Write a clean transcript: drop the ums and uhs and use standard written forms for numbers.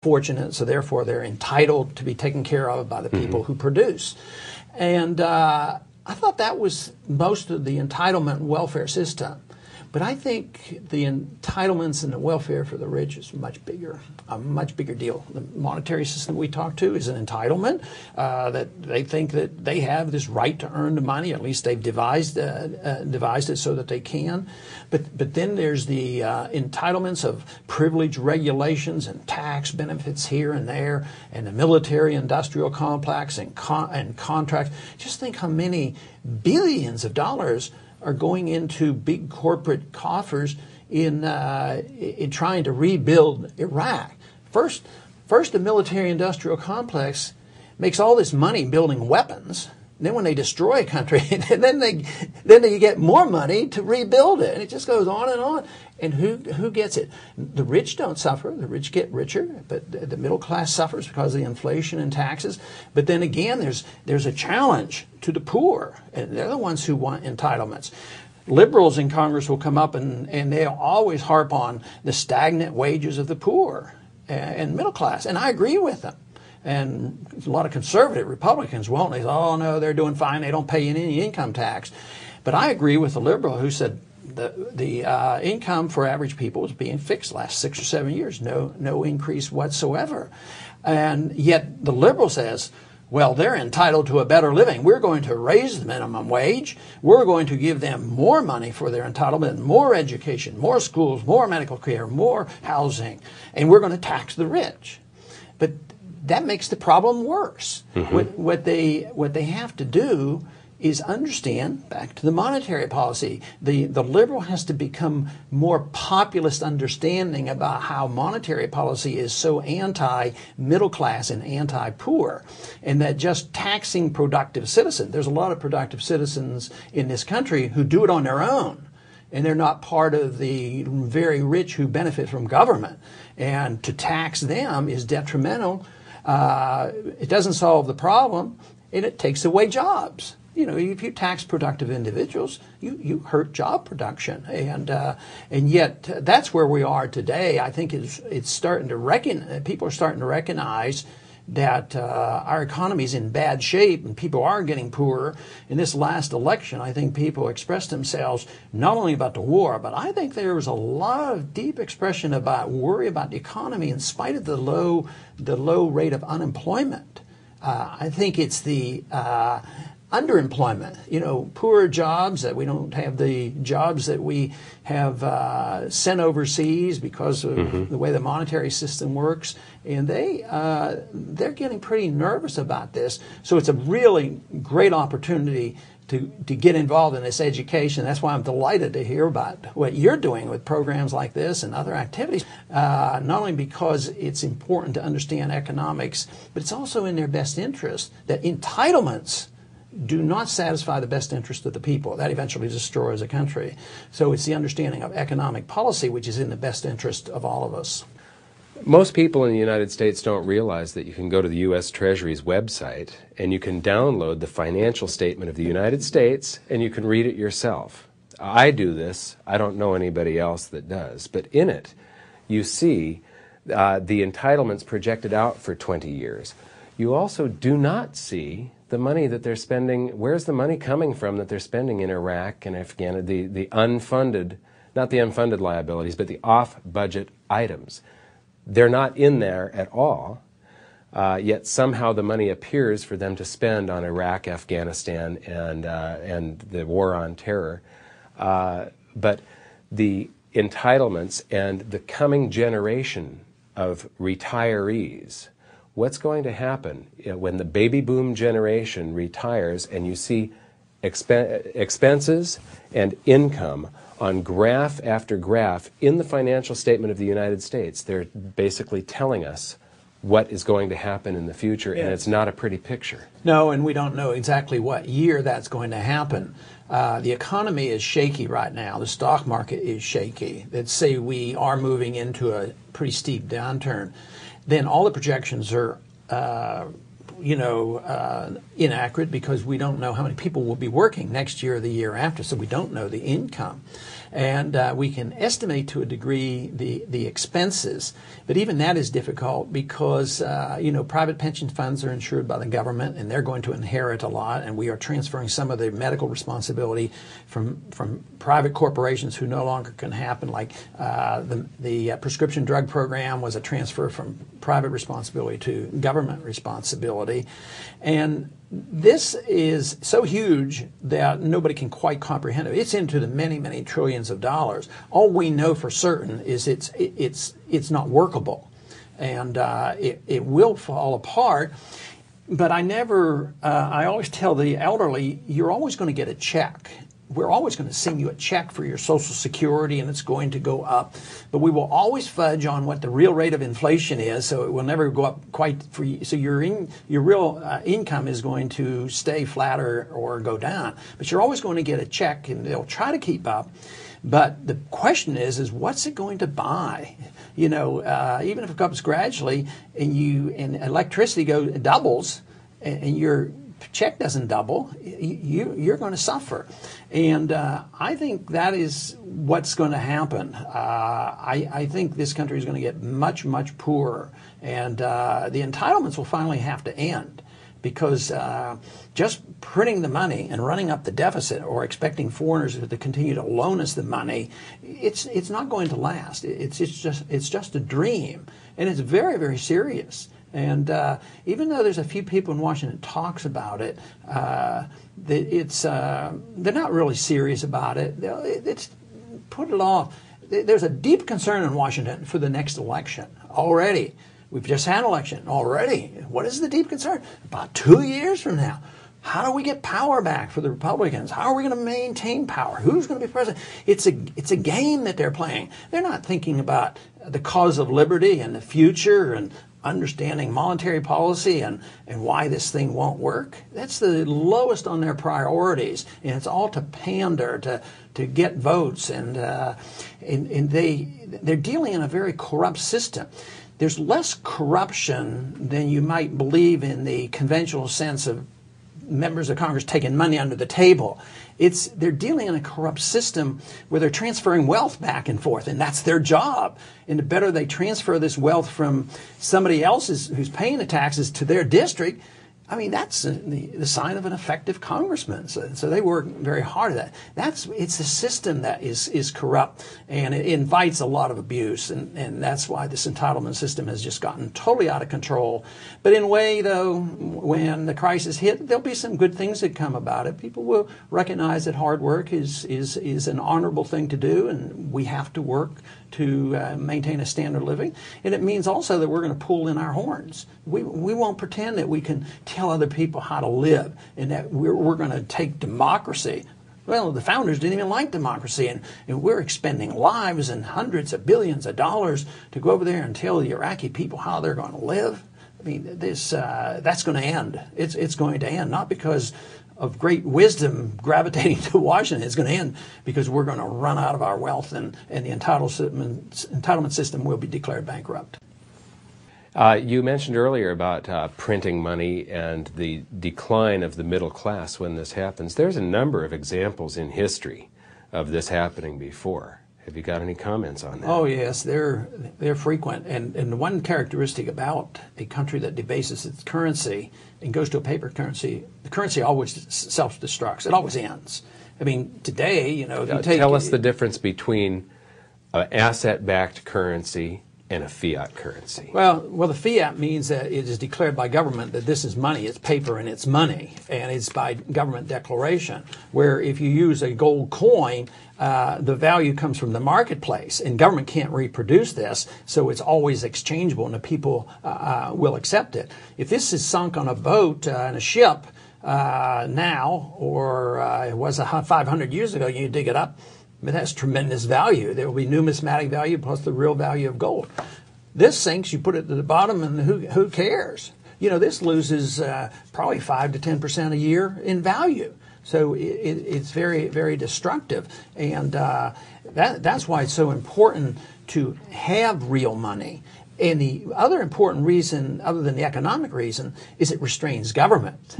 fortunate, so therefore they're entitled to be taken care of by the people who produce. And I thought that was most of the entitlement welfare system. But I think the entitlements and the welfare for the rich is a much bigger deal. The monetary system we talk to is an entitlement that they think that they have this right to earn the money. At least they've devised it so that they can. But then there's the entitlements of privilege regulations and tax benefits here and there, and the military-industrial complex and contracts. Just think how many billions of dollars are going into big corporate coffers in trying to rebuild Iraq. First, the military-industrial complex makes all this money building weapons. Then when they destroy a country, then they get more money to rebuild it. And it just goes on and on. And who gets it? The rich don't suffer. The rich get richer, but the middle class suffers because of the inflation and taxes. But then again, there's a challenge to the poor, and they're the ones who want entitlements. Liberals in Congress will come up and they'll always harp on the stagnant wages of the poor and middle class, and I agree with them. And a lot of conservative Republicans won't. They say, oh, no, they're doing fine. They don't pay any income tax. But I agree with the liberal who said the income for average people is being fixed the last 6 or 7 years. No increase whatsoever. And yet the liberal says, well, they're entitled to a better living. We're going to raise the minimum wage. We're going to give them more money for their entitlement, more education, more schools, more medical care, more housing. And we're going to tax the rich. But that makes the problem worse. What they have to do is understand, back to the monetary policy, the liberal has to become more populist understanding about how monetary policy is so anti-middle class and anti-poor, and that just taxing productive citizens, there's a lot of productive citizens in this country who do it on their own, and they're not part of the very rich who benefit from government, and to tax them is detrimental. It doesn't solve the problem, and it takes away jobs. You know, if you tax productive individuals, you hurt job production, and yet that's where we are today. I think it's starting to people are starting to recognize that our economy is in bad shape and people are getting poorer. In this last election, I think people expressed themselves not only about the war, but I think there was a lot of deep expression about worry about the economy in spite of the low rate of unemployment. I think it's the underemployment, poor jobs, that we don't have the jobs that we have sent overseas because of the way the monetary system works, and they're getting pretty nervous about this. So it's a really great opportunity to get involved in this education. That's why I'm delighted to hear about what you're doing with programs like this and other activities, not only because it's important to understand economics, but it's also in their best interest that entitlements do not satisfy the best interest of the people. That eventually destroys a country. So it's the understanding of economic policy which is in the best interest of all of us. Most people in the United States don't realize that you can go to the U.S. Treasury's website and you can download the financial statement of the United States and you can read it yourself. I do this. I don't know anybody else that does. But in it, you see the entitlements projected out for 20 years. You also do not see the money that they're spending. Where's the money coming from that they're spending in Iraq and Afghanistan, the unfunded, not the unfunded liabilities, but the off-budget items. They're not in there at all, yet somehow the money appears for them to spend on Iraq, Afghanistan, and the war on terror. But the entitlements and the coming generation of retirees, what's going to happen when the baby boom generation retires and you see expenses and income on graph after graph in the financial statement of the United States? They're basically telling us what is going to happen in the future, and it's not a pretty picture. No, and we don't know exactly what year that's going to happen. The economy is shaky right now. The stock market is shaky. Let's say we are moving into a pretty steep downturn. Then all the projections are inaccurate because we don't know how many people will be working next year or the year after, so we don't know the income. And we can estimate to a degree the expenses, but even that is difficult because private pension funds are insured by the government, and they're going to inherit a lot, and we are transferring some of the medical responsibility from private corporations who no longer can happen, like the prescription drug program was a transfer from private responsibility to government responsibility. And this is so huge that nobody can quite comprehend it. It's into the many, many trillions of dollars. All we know for certain is it's not workable, and it will fall apart. But I always tell the elderly, you're always going to get a check. We're always going to send you a check for your Social Security, and it's going to go up. But we will always fudge on what the real rate of inflation is, so it will never go up quite for you. So your real income is going to stay flat or go down. But you're always going to get a check, and they'll try to keep up. But the question is what's it going to buy? Even if it comes gradually, and electricity doubles, and your check doesn't double, you're going to suffer. And I think that is what's going to happen. I think this country is going to get much, much poorer. And the entitlements will finally have to end, because just printing the money and running up the deficit or expecting foreigners to continue to loan us the money, it's not going to last. It's just a dream. And it's very, very serious. And even though there's a few people in Washington talks about it, they're not really serious about it. It's put it off. There's a deep concern in Washington for the next election already. We've just had an election already. What is the deep concern? About 2 years from now, how do we get power back for the Republicans? How are we going to maintain power? Who's going to be president? It's a game that they're playing. They're not thinking about the cause of liberty and the future and understanding monetary policy and why this thing won't work. That's the lowest on their priorities, and it's all to pander, to get votes, and they're dealing in a very corrupt system. There's less corruption than you might believe in the conventional sense of members of Congress taking money under the table. They're dealing in a corrupt system where they're transferring wealth back and forth, and that's their job. And the better they transfer this wealth from somebody else who's paying the taxes to their district, I mean, that's the sign of an effective congressman. So they work very hard at that. It's a system that is corrupt, and it invites a lot of abuse, and that's why this entitlement system has just gotten totally out of control. But in a way, though, when the crisis hit, there'll be some good things that come about it. People will recognize that hard work is an honorable thing to do, and we have to work to maintain a standard of living. And it means also that we're going to pull in our horns. We won't pretend that we can tell other people how to live and that we're going to take democracy. Well, the founders didn't even like democracy, and we're expending lives and hundreds of billions of dollars to go over there and tell the Iraqi people how they're going to live. I mean, that's going to end. It's going to end, not because of great wisdom gravitating to Washington. It's going to end because we're going to run out of our wealth, and the entitlement system will be declared bankrupt. You mentioned earlier about printing money and the decline of the middle class when this happens. There's a number of examples in history of this happening before. Have you got any comments on that? Oh, yes, they're frequent. And one characteristic about a country that debases its currency and goes to a paper currency, the currency always self-destructs. It always ends. I mean, today, if you take... Tell us the difference between an asset-backed currency and a fiat currency. Well, the fiat means that it is declared by government that this is money. It's paper and it's money, and it's by government declaration. Where if you use a gold coin, the value comes from the marketplace, and government can't reproduce this, so it's always exchangeable, and the people will accept it. If this is sunk on a boat and a ship now, or it was 500 years ago, you dig it up, it has tremendous value. There will be numismatic value plus the real value of gold. This sinks, you put it to the bottom, and who cares? This loses probably 5 to 10% a year in value. So it's very, very destructive. And that's why it's so important to have real money. And the other important reason, other than the economic reason, is it restrains government.